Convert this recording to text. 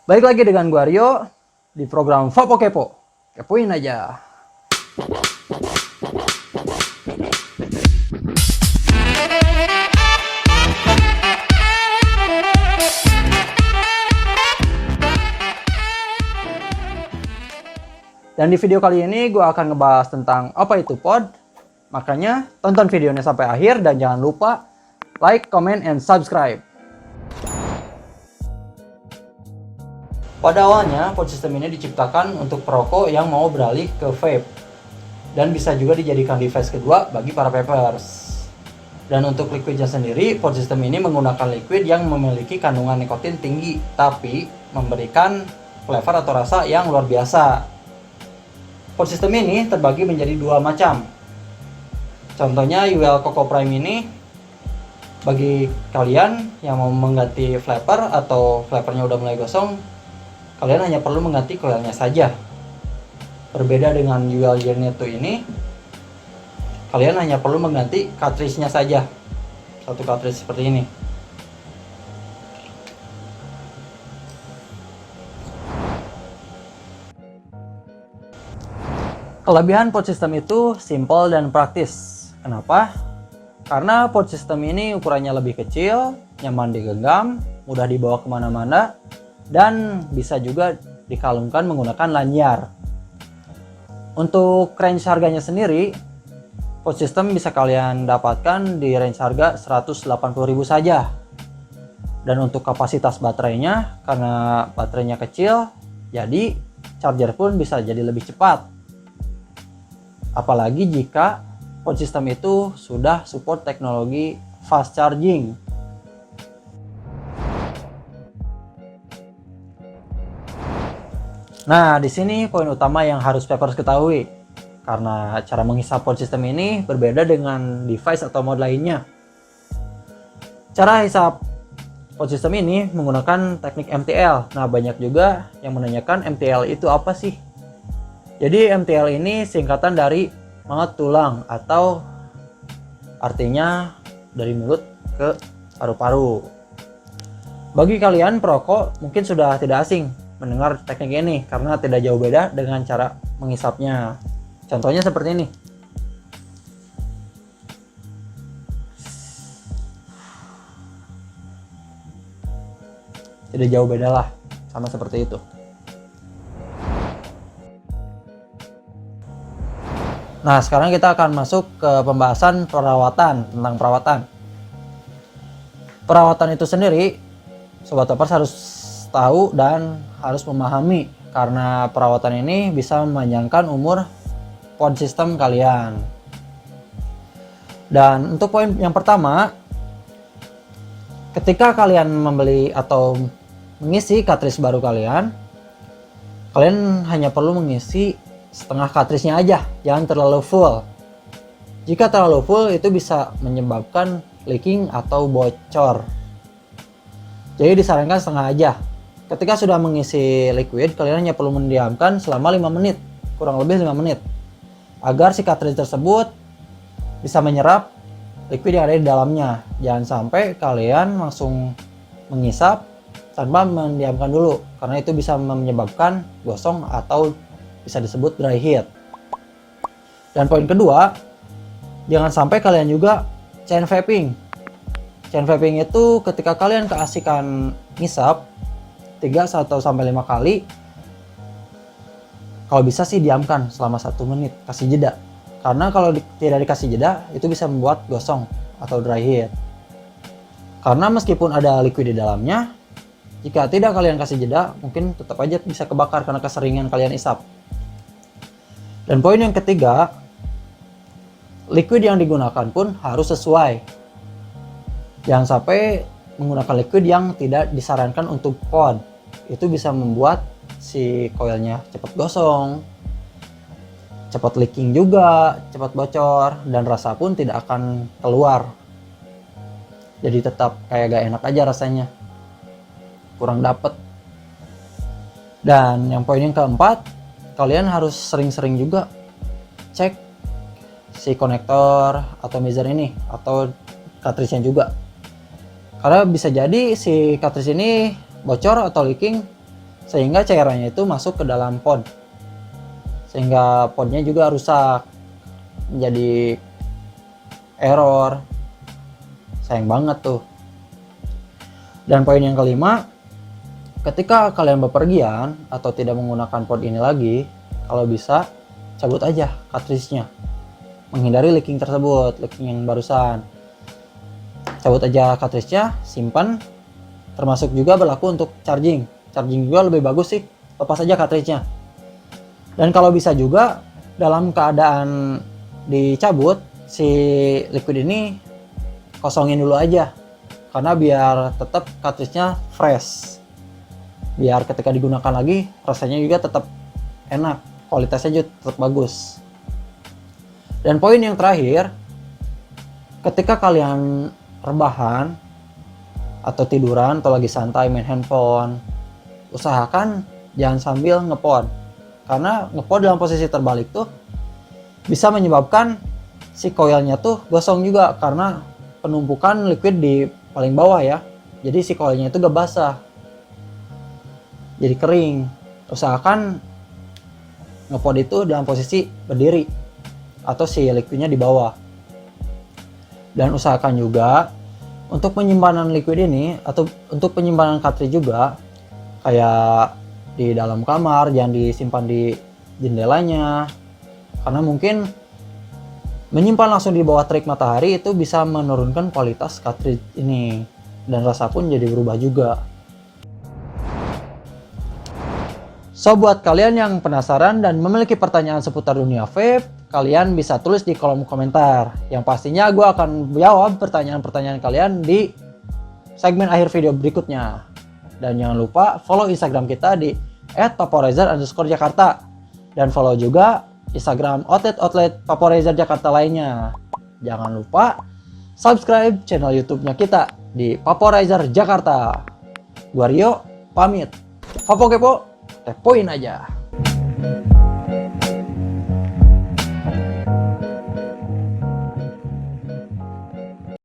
Balik lagi dengan gua Rio di program Vapo Kepo. Kepoin aja. Dan di video kali ini gua akan ngebahas tentang apa itu pod. Makanya tonton videonya sampai akhir dan jangan lupa like, comment, and subscribe. Pada awalnya, pod system ini diciptakan untuk perokok yang mau beralih ke vape. Dan bisa juga dijadikan device kedua bagi para vapers. Dan untuk liquidnya sendiri, pod system ini menggunakan liquid yang memiliki kandungan nikotin tinggi, tapi memberikan flavor atau rasa yang luar biasa. Pod system ini terbagi menjadi dua macam. Contohnya UL Coco Prime ini, bagi kalian yang mau mengganti flavor atau flavornya udah mulai gosong, kalian hanya perlu mengganti coilnya saja. Berbeda dengan UL Gen 2 ini, kalian hanya perlu mengganti cartridge-nya saja. Satu cartridge seperti ini. Kelebihan pod system itu simple dan praktis. Kenapa? Karena pod system ini ukurannya lebih kecil, nyaman digenggam, mudah dibawa kemana-mana, dan bisa juga dikalungkan menggunakan lanyar. Untuk range harganya sendiri, pod system bisa kalian dapatkan di range harga 180.000 saja. Dan untuk kapasitas baterainya, karena baterainya kecil, jadi charger pun bisa jadi lebih cepat. Apalagi jika pod system itu sudah support teknologi fast charging. Nah, di sini poin utama yang harus vapers ketahui. Karena cara menghisap pod system ini berbeda dengan device atau mod lainnya. Cara hisap pod system ini menggunakan teknik MTL. Nah, banyak juga yang menanyakan MTL itu apa sih? Jadi MTL ini singkatan dari maut tulang, atau artinya dari mulut ke paru-paru. Bagi kalian perokok mungkin sudah tidak asing mendengar teknik ini karena tidak jauh beda dengan cara menghisapnya. Contohnya seperti ini. Tidak jauh beda lah, sama seperti itu. Nah, sekarang kita akan masuk ke pembahasan tentang perawatan. Perawatan itu sendiri, Sobat Vapers harus tahu dan harus memahami, karena perawatan ini bisa memanjangkan umur pod system kalian. Dan untuk poin yang pertama, ketika kalian membeli atau mengisi cartridge baru kalian hanya perlu mengisi setengah cartridge-nya aja, jangan terlalu full. Jika terlalu full itu bisa menyebabkan leaking atau bocor. Jadi disarankan setengah aja. Ketika sudah mengisi liquid, kalian hanya perlu mendiamkan selama 5 menit, kurang lebih 5 menit, agar si cartridge tersebut bisa menyerap liquid yang ada di dalamnya. Jangan sampai kalian langsung menghisap tanpa mendiamkan dulu, karena itu bisa menyebabkan gosong atau bisa disebut dry heat. Dan poin kedua, jangan sampai kalian juga chain vaping. Chain vaping itu ketika kalian keasikan ngisap 3-5 kali, kalau bisa sih diamkan selama 1 menit, kasih jeda. Karena kalau tidak dikasih jeda, itu bisa membuat gosong atau dry heat. Karena meskipun ada liquid di dalamnya, jika tidak kalian kasih jeda, mungkin tetap aja bisa kebakar karena keseringan kalian isap. Dan poin yang ketiga, liquid yang digunakan pun harus sesuai. Jangan sampai menggunakan liquid yang tidak disarankan untuk pod. Itu bisa membuat si coilnya cepat gosong, cepat leaking juga, cepat bocor, dan rasa pun tidak akan keluar. Jadi tetap kayak gak enak aja rasanya, kurang dapet. Dan yang poin yang keempat, kalian harus sering-sering juga cek si konektor atomizer ini atau cartridge-nya juga. Karena bisa jadi si cartridge ini bocor atau leaking sehingga cairannya itu masuk ke dalam pod, sehingga podnya juga rusak, menjadi error. Sayang banget tuh. Dan poin yang kelima, ketika kalian bepergian atau tidak menggunakan pod ini lagi, kalau bisa cabut aja cartridge-nya, menghindari leaking tersebut, leaking yang barusan. Cabut aja cartridge-nya, simpan. Termasuk juga berlaku untuk charging juga lebih bagus sih, lepas aja cartridge-nya. Dan kalau bisa juga dalam keadaan dicabut, si liquid ini kosongin dulu aja, karena biar tetap cartridge-nya fresh, biar ketika digunakan lagi rasanya juga tetap enak, kualitasnya juga tetap bagus. Dan poin yang terakhir, ketika kalian rebahan atau tiduran atau lagi santai main handphone, usahakan jangan sambil ngepod, karena ngepod dalam posisi terbalik tuh bisa menyebabkan si coilnya tuh gosong juga, karena penumpukan liquid di paling bawah ya. Jadi si coilnya itu gak basah, jadi kering. Usahakan ngepod itu dalam posisi berdiri atau si liquidnya di bawah. Dan usahakan juga untuk penyimpanan liquid ini atau untuk penyimpanan cartridge juga, kayak di dalam kamar, jangan disimpan di jendelanya, karena mungkin menyimpan langsung di bawah terik matahari itu bisa menurunkan kualitas cartridge ini, dan rasa pun jadi berubah juga. So, buat kalian yang penasaran dan memiliki pertanyaan seputar dunia vape, kalian bisa tulis di kolom komentar. Yang pastinya gue akan jawab pertanyaan-pertanyaan kalian di segmen akhir video berikutnya. Dan jangan lupa follow Instagram kita di @vaporizer_Jakarta. Dan follow juga Instagram outlet Vaporizer Jakarta lainnya. Jangan lupa subscribe channel YouTube-nya kita di Vaporizer Jakarta. Gua Rio, pamit. Vapo kepo, tepoin aja.